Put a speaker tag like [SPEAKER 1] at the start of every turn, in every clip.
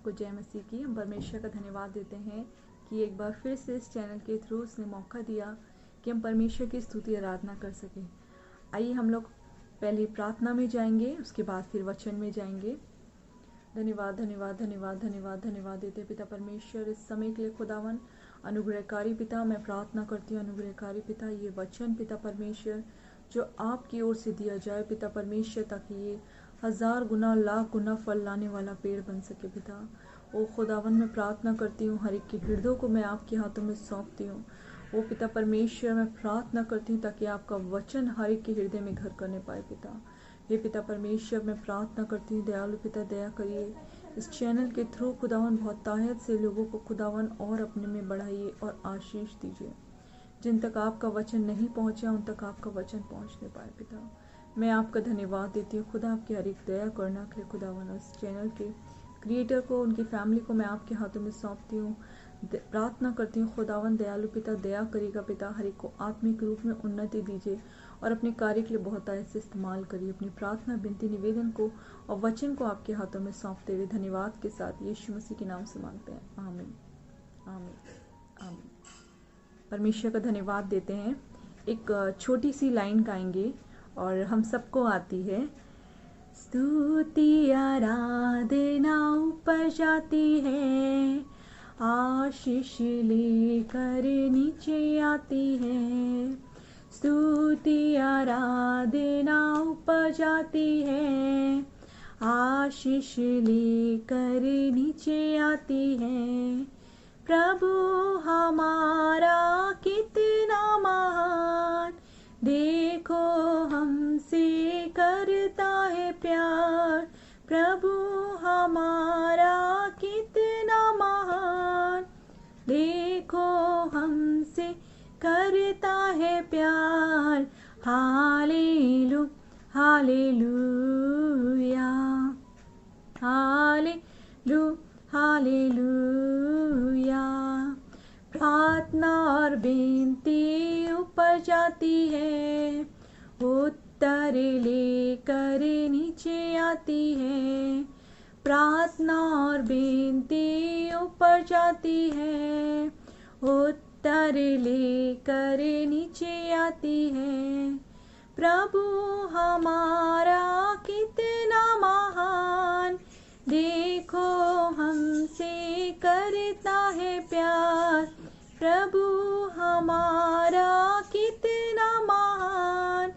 [SPEAKER 1] सबको जय मसीह की। हम परमेश्वर का धन्यवाद देते हैं कि एक बार फिर से इस चैनल के थ्रू उसने मौका दिया कि हम परमेश्वर की स्तुति आराधना कर सकें। आइए हम लोग पहले प्रार्थना में जाएंगे, उसके बाद फिर वचन में जाएंगे। धन्यवाद धन्यवाद धन्यवाद धन्यवाद धन्यवाद देते पिता परमेश्वर इस समय के लिए। खुदावन अनुग्रहकारी पिता, मैं प्रार्थना करती हूँ अनुग्रहकारी पिता, ये वचन पिता परमेश्वर जो आपकी ओर से दिया जाए पिता परमेश्वर, ताकि ये 1000 गुना लाख गुना फल लाने वाला पेड़ बन सके पिता। ओ खुदावन मैं प्रार्थना करती हूँ, हर एक के हृदय को मैं आपके हाथों में सौंपती हूँ। ओ पिता परमेश्वर मैं प्रार्थना करती हूँ ताकि आपका वचन हर एक के हृदय में घर करने पाए पिता। हे पिता परमेश्वर मैं प्रार्थना करती हूँ, दयालु पिता दया करिए। इस चैनल के थ्रू खुदावन बहुत ताकत से लोगों को खुदावन और अपने में बढ़ाइए और आशीष दीजिए। जिन तक आपका वचन नहीं पहुँचा उन तक आपका वचन पहुँचने पाए पिता। मैं आपका धन्यवाद देती हूँ खुदा, आपकी हर एक दया करना के लिए खुदावन। इस चैनल के क्रिएटर को, उनकी फैमिली को मैं आपके हाथों में सौंपती हूँ। प्रार्थना करती हूँ खुदावन दयालु पिता दया करेगा पिता, हर एक को आत्मिक रूप में उन्नति दीजिए और अपने कार्य के लिए बहुत आय से इस्तेमाल करिए। अपनी प्रार्थना विनती निवेदन को और वचन को आपके हाथों में सौंपते हुए धन्यवाद के साथ यीशु मसीह के नाम से मांगते हैं, आमीन आमीन आमीन। परमेश्वर का धन्यवाद देते हैं। एक छोटी सी लाइन गाएंगे और हम सबको आती है। स्तुति आराधना ऊपर जाती है, आशीष लेकर नीचे आती है। स्तुति आराधना ऊपर जाती है, आशीष लेकर नीचे आती है। प्रभु हमारा कितना महान, देखो हमसे करता है प्यार। प्रभु हमारा कितना महान, देखो हमसे करता है प्यार। हालेलू हालेलूया हालेलू हालेलूया। प्रार्थना और बेनती ऊपर जाती है, उत्तर लेकर नीचे आती है। प्रार्थना और बेनती ऊपर जाती है, उत्तर लेकर नीचे आती है। प्रभु हमारा कितना महान, देखो हमसे करता है प्यार। प्रभु हमारा कितना महान,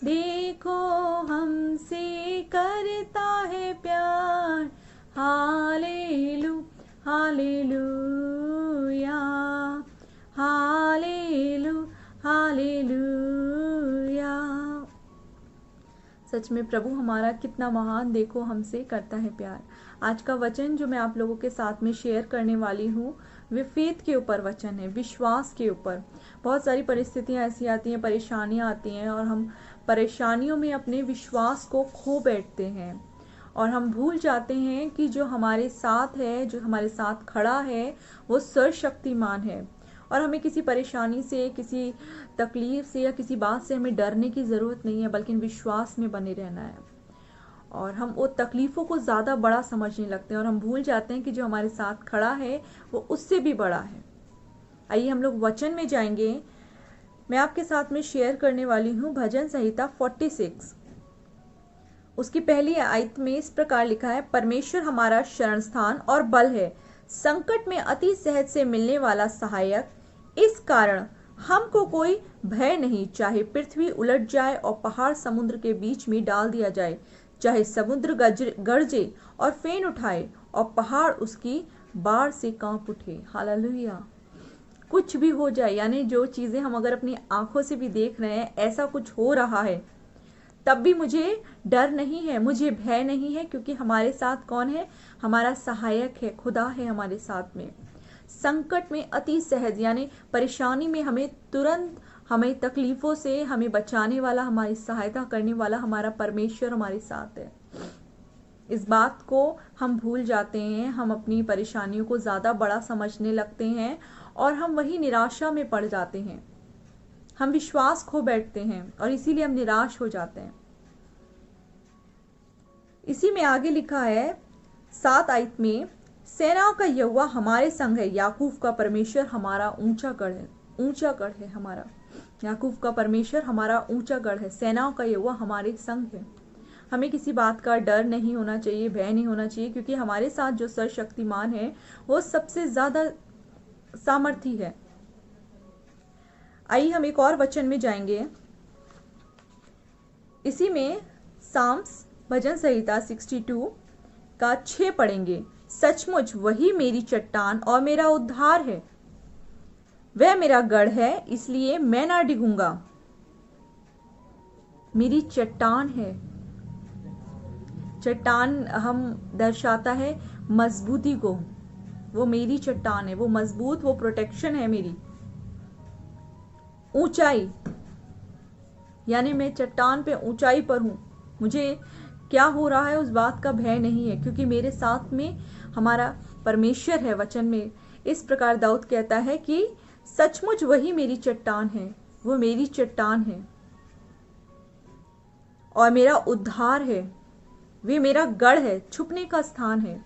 [SPEAKER 1] देखो हमसे करता है प्यार। हालेलू हालेलूया हालेलू हालेलूया। सच में प्रभु हमारा कितना महान, देखो हमसे करता है प्यार। आज का वचन जो मैं आप लोगों के साथ में शेयर करने वाली हूँ वे फेथ के ऊपर वचन है, विश्वास के ऊपर। बहुत सारी परिस्थितियाँ ऐसी आती हैं, परेशानियाँ आती हैं और हम परेशानियों में अपने विश्वास को खो बैठते हैं और हम भूल जाते हैं कि जो हमारे साथ है, जो हमारे साथ खड़ा है वो सर्वशक्तिमान है। और हमें किसी परेशानी से, किसी तकलीफ से या किसी बात से हमें डरने की ज़रूरत नहीं है, बल्कि विश्वास में बने रहना है। और हम वो तकलीफ़ों को ज़्यादा बड़ा समझने लगते हैं और हम भूल जाते हैं कि जो हमारे साथ खड़ा है वो उससे भी बड़ा है। आइए हम लोग वचन में जाएंगे। मैं आपके साथ में शेयर करने वाली हूँ भजन संहिता 46। उसकी पहली आयत में इस प्रकार लिखा है, परमेश्वर हमारा शरण स्थान और बल है, संकट में अति सहज से मिलने वाला सहायक। इस कारण हमको कोई भय नहीं, चाहे पृथ्वी उलट जाए और पहाड़ समुद्र के बीच में डाल दिया जाए, चाहे समुद्र गरजे और फेन उठाए और पहाड़ उसकी बाढ़ से कांप उठे। हालेलुया। कुछ भी हो जाए, यानी जो चीजें हम अगर अपनी आंखों से भी देख रहे हैं ऐसा कुछ हो रहा है, तब भी मुझे डर नहीं है, मुझे भय नहीं है, क्योंकि हमारे साथ कौन है? हमारा सहायक है, खुदा है हमारे साथ में। संकट में अति सहज, यानी परेशानी में हमें तुरंत, हमें तकलीफों से हमें बचाने वाला, हमारी सहायता करने वाला हमारा परमेश्वर हमारे साथ है। इस बात को हम भूल जाते हैं, हम अपनी परेशानियों को ज़्यादा बड़ा समझने लगते हैं और हम वही निराशा में पड़ जाते हैं। हम विश्वास खो बैठते हैं और इसीलिए हम निराश हो जाते हैं। इसी में आगे लिखा है 7 आयत में, सेनाओं का यहोवा हमारे संग है, याकूब का परमेश्वर हमारा ऊंचा गढ़ है। ऊंचा गढ़ है हमारा, याकूब का परमेश्वर हमारा ऊंचा गढ़ है। सेनाओं का यहोवा हमारे संग है। हमें किसी बात का डर नहीं होना चाहिए, भय नहीं होना चाहिए, क्योंकि हमारे साथ जो सर्वशक्तिमान है वो सबसे ज्यादा सामर्थी है। आइए हम एक और वचन में जाएंगे। इसी में साम्स भजन संहिता 62 का 6 पढ़ेंगे। सचमुच वही मेरी चट्टान और मेरा उद्धार है, वह मेरा गढ़ है, इसलिए मैं ना डिगूंगा। मेरी चट्टान है। चट्टान हम दर्शाता है मजबूती को। वो मेरी चट्टान है, वो मजबूत, वो प्रोटेक्शन है मेरी। ऊंचाई, यानी मैं चट्टान पे ऊंचाई पर हूं, मुझे क्या हो रहा है उस बात का भय नहीं है, क्योंकि मेरे साथ में हमारा परमेश्वर है। वचन में इस प्रकार दाऊद कहता है कि सचमुच वही मेरी चट्टान है, वो मेरी चट्टान है और मेरा उद्धार है, वे मेरा गढ़ है, छुपने का स्थान है,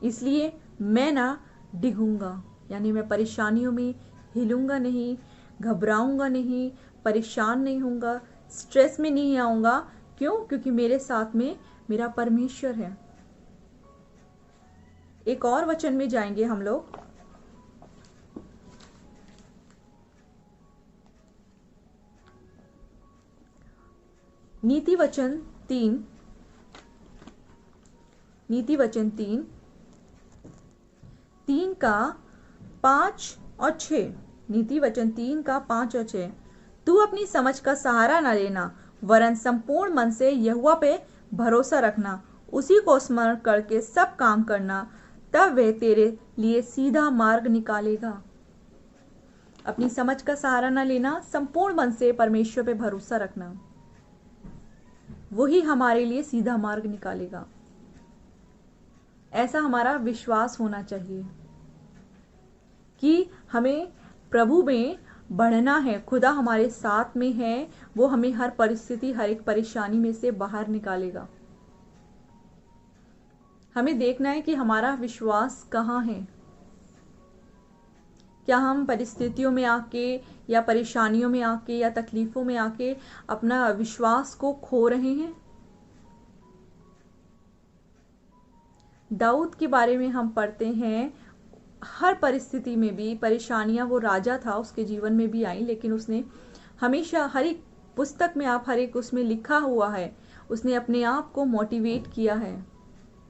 [SPEAKER 1] इसलिए मैं ना डिगूंगा। यानी मैं परेशानियों में हिलूंगा नहीं, घबराऊंगा नहीं, परेशान नहीं होऊंगा, स्ट्रेस में नहीं आऊंगा। क्यों? क्योंकि मेरे साथ में मेरा परमेश्वर है। एक और वचन में जाएंगे हम लोग। नीति वचन 3 का 5 और 6। नीति वचन 3 का 5 और 6। तू अपनी समझ का सहारा न लेना, वरन संपूर्ण मन से यहोवा पे भरोसा रखना, उसी को स्मरण करके सब काम करना, तब वह तेरे लिए सीधा मार्ग निकालेगा। अपनी समझ का सहारा न लेना, संपूर्ण मन से परमेश्वर पे भरोसा रखना, वही हमारे लिए सीधा मार्ग निकालेगा। ऐसा हमारा विश्वास होना चाहिए कि हमें प्रभु में बढ़ना है, खुदा हमारे साथ में है, वो हमें हर परिस्थिति, हर एक परेशानी में से बाहर निकालेगा। हमें देखना है कि हमारा विश्वास कहाँ है। क्या हम परिस्थितियों में आके या परेशानियों में आके या तकलीफों में आके अपना विश्वास को खो रहे हैं? दाऊद के बारे में हम पढ़ते हैं, हर परिस्थिति में भी परेशानियां, वो राजा था, उसके जीवन में भी आई, लेकिन उसने हमेशा, हर एक पुस्तक में आप हर एक उसमें लिखा हुआ है, उसने अपने आप को मोटिवेट किया है,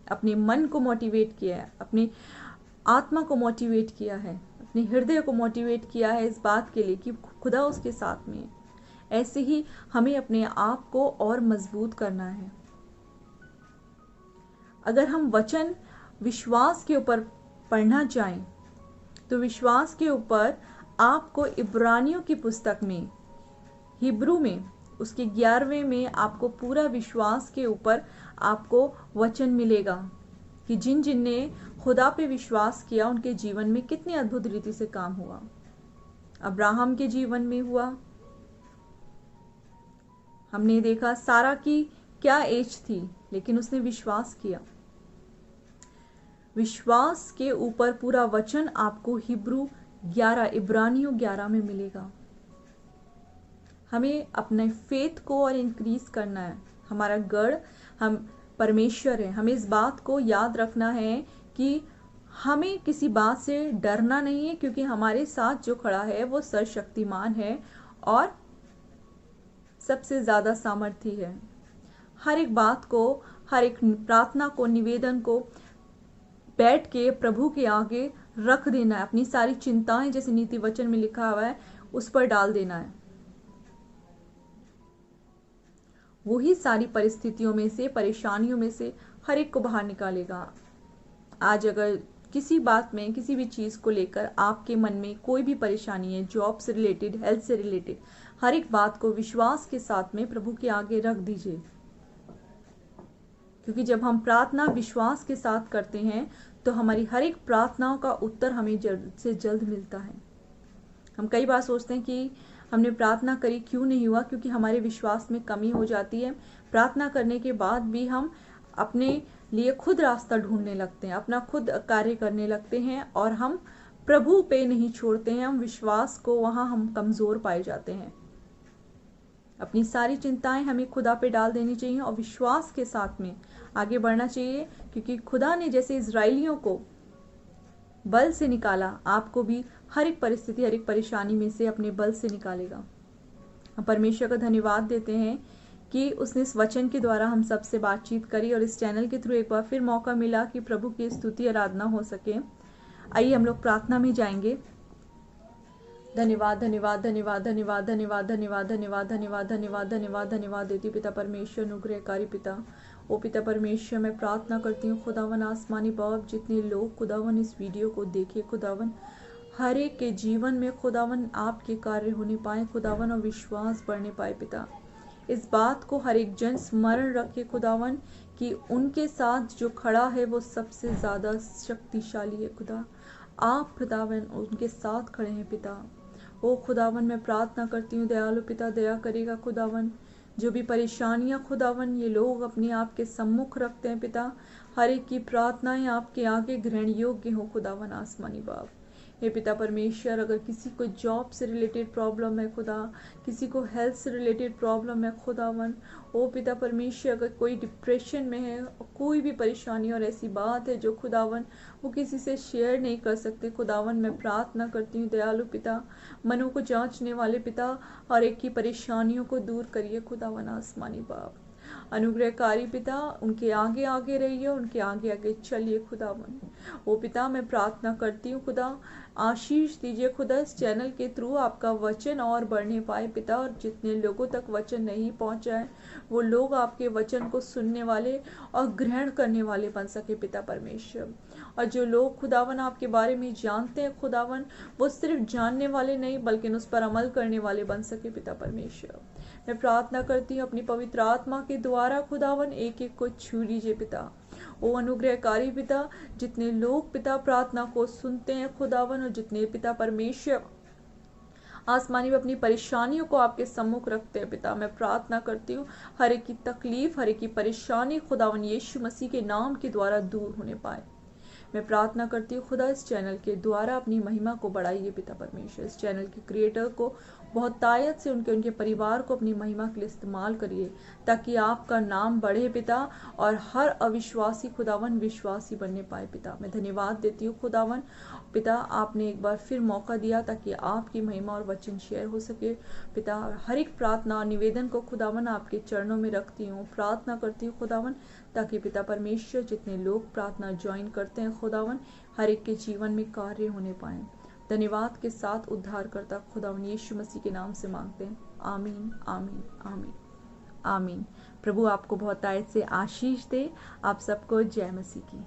[SPEAKER 1] अपने मन को मोटिवेट किया है, अपनी आत्मा को मोटिवेट किया है, अपने हृदय को मोटिवेट किया है इस बात के लिए कि खुदा उसके साथ में है। ऐसे ही हमें अपने आप को और मजबूत करना है। अगर हम वचन विश्वास के ऊपर पढ़ना चाहें तो विश्वास के ऊपर आपको इब्रानियों की पुस्तक में, हिब्रू में, उसके 11वें में आपको पूरा विश्वास के ऊपर आपको वचन मिलेगा कि जिन जिन ने खुदा पे विश्वास किया उनके जीवन में कितनी अद्भुत रीति से काम हुआ। अब्राहम के जीवन में हुआ, हमने देखा सारा की क्या एज थी, लेकिन उसने विश्वास किया। विश्वास के ऊपर पूरा वचन आपको हिब्रू 11, इब्रानियों 11 में मिलेगा। हमें अपने फेथ को और इंक्रीज करना है। हमारा गढ़ हम परमेश्वर है। हमें इस बात को याद रखना है कि हमें किसी बात से डरना नहीं है, क्योंकि हमारे साथ जो खड़ा है वो सर्वशक्तिमान है और सबसे ज्यादा सामर्थी है। हर एक बात को, हर एक प्रार्थना को, निवेदन को बैठ के प्रभु के आगे रख देना है। अपनी सारी चिंताएं, जैसे नीति वचन में लिखा हुआ है, उस पर डाल देना है। वही सारी परिस्थितियों में से, परेशानियों में से हर एक को बाहर निकालेगा। आज अगर किसी बात में, किसी भी चीज को लेकर आपके मन में कोई भी परेशानी है, जॉब से रिलेटेड, हेल्थ से रिलेटेड, हर एक बात को विश्वास के साथ में प्रभु के आगे रख दीजिए। क्योंकि जब हम प्रार्थना विश्वास के साथ करते हैं तो हमारी हर एक प्रार्थनाओं का उत्तर हमें जल्द से जल्द मिलता है। हम कई बार सोचते हैं कि हमने प्रार्थना करी, क्यों नहीं हुआ? क्योंकि हमारे विश्वास में कमी हो जाती है। प्रार्थना करने के बाद भी हम अपने लिए खुद रास्ता ढूंढने लगते हैं, अपना खुद कार्य करने लगते हैं और हम प्रभु पे नहीं छोड़ते हैं, हम विश्वास को वहां हम कमजोर पाए जाते हैं। अपनी सारी चिंताएं हमें खुदा पे डाल देनी चाहिए और विश्वास के साथ में आगे बढ़ना चाहिए, क्योंकि खुदा ने जैसे इजराइलियों को बल से निकाला, आपको भी हर एक परिस्थिति, हर एक परेशानी में से अपने बल से निकालेगा। हम परमेश्वर का धन्यवाद देते हैं कि उसने इस वचन के द्वारा हम सबसे बातचीत करी और इस चैनल के थ्रू एक बार फिर मौका मिला कि प्रभु की स्तुति आराधना हो सके। आइए हम लोग प्रार्थना में जाएंगे। धन्यवाद धन्यवाद धन्यवाद धन्यवाद धन्यवाद धन्यवाद धन्यवाद धन्यवाद धन्यवाद धन्यवाद धन्यवाद देती पिता परमेश्वर, अनुग्रहकारी पिता। ओ पिता परमेश्वर, मैं प्रार्थना करती हूँ खुदावन आसमानी बाप, जितने लोग खुदावन इस वीडियो को देखे खुदावन, हर एक के जीवन में खुदावन आपके कार्य होने पाए खुदावन, और विश्वास बढ़ने पाए पिता। इस बात को हर एक जन स्मरण रखे खुदावन कि उनके साथ जो खड़ा है वो सबसे ज्यादा शक्तिशाली है खुदा। आप खुदावन उनके साथ खड़े हैं पिता। ओ खुदावन, मैं प्रार्थना करती हूँ दयालु पिता, दया करेगा खुदावन। जो भी परेशानियां खुदावन ये लोग अपने आप के सम्मुख रखते हैं पिता, हर एक की प्रार्थनाएं आपके आगे ग्रहण योग्य हो खुदावन आसमानी बाप। हे पिता परमेश्वर, अगर किसी को जॉब से रिलेटेड प्रॉब्लम है खुदा, किसी को हेल्थ से रिलेटेड प्रॉब्लम है खुदावन, ओ पिता परमेश्वर, अगर कोई डिप्रेशन में है, कोई भी परेशानी और ऐसी बात है जो खुदावन वो किसी से शेयर नहीं कर सकते खुदावन, मैं प्रार्थना करती हूँ दयालु पिता, मनों को जांचने वाले पिता, हर एक की परेशानियों को दूर करिए खुदावन आसमानी बाप। अनुग्रहकारी पिता, उनके आगे आगे रहिए, उनके आगे आगे चलिए खुदावन। ओ पिता, मैं प्रार्थना करती हूँ खुदा, आशीष दीजिए खुदा, इस चैनल के थ्रू आपका वचन और बढ़ने पाए पिता, और जितने लोगों तक वचन नहीं पहुंचा है वो लोग आपके वचन को सुनने वाले और ग्रहण करने वाले बन सके पिता परमेश्वर। और जो लोग खुदावन आपके बारे में जानते हैं खुदावन, वो सिर्फ जानने वाले नहीं बल्कि उस पर अमल करने वाले बन सके पिता परमेश्वर। मैं प्रार्थना करती हूँ अपनी पवित्र आत्मा के द्वारा खुदावन एक एक को छू लीजिए पिता। ओ अनुग्रहकारी पिता, जितने लोग पिता प्रार्थना को सुनते हैं खुदावन, और जितने पिता परमेश्वर आसमानी में अपनी परेशानियों को आपके सम्मुख रखते हैं पिता, मैं प्रार्थना करती हूँ हर एक की तकलीफ, हर एक की परेशानी खुदावन यीशु मसीह के नाम के द्वारा दूर होने पाए। मैं प्रार्थना करती हूँ खुदा, इस चैनल के द्वारा अपनी महिमा को बढ़ाइए पिता परमेश्वर। इस चैनल के क्रिएटर को बहुत तायत से उनके परिवार को अपनी महिमा के लिए इस्तेमाल करिए, ताकि आपका नाम बढ़े पिता, और हर अविश्वासी खुदावन विश्वासी बनने पाए पिता। मैं धन्यवाद देती हूँ खुदावन पिता, आपने एक बार फिर मौका दिया ताकि आपकी महिमा और वचन शेयर हो सके पिता। हर एक प्रार्थना और निवेदन को खुदावन आपके चरणों में रखती हूँ, प्रार्थना करती हूँ खुदावन, ताकि पिता परमेश्वर जितने लोग प्रार्थना ज्वाइन करते हैं खुदावन, हर एक के जीवन में कार्य होने पाए। धन्यवाद के साथ उद्धार करता खुदावन यीशु मसीह के नाम से मांगते हैं, आमीन आमीन आमीन आमीन। प्रभु आपको बहुत आयत से आशीष दे। आप सबको जय मसीह की।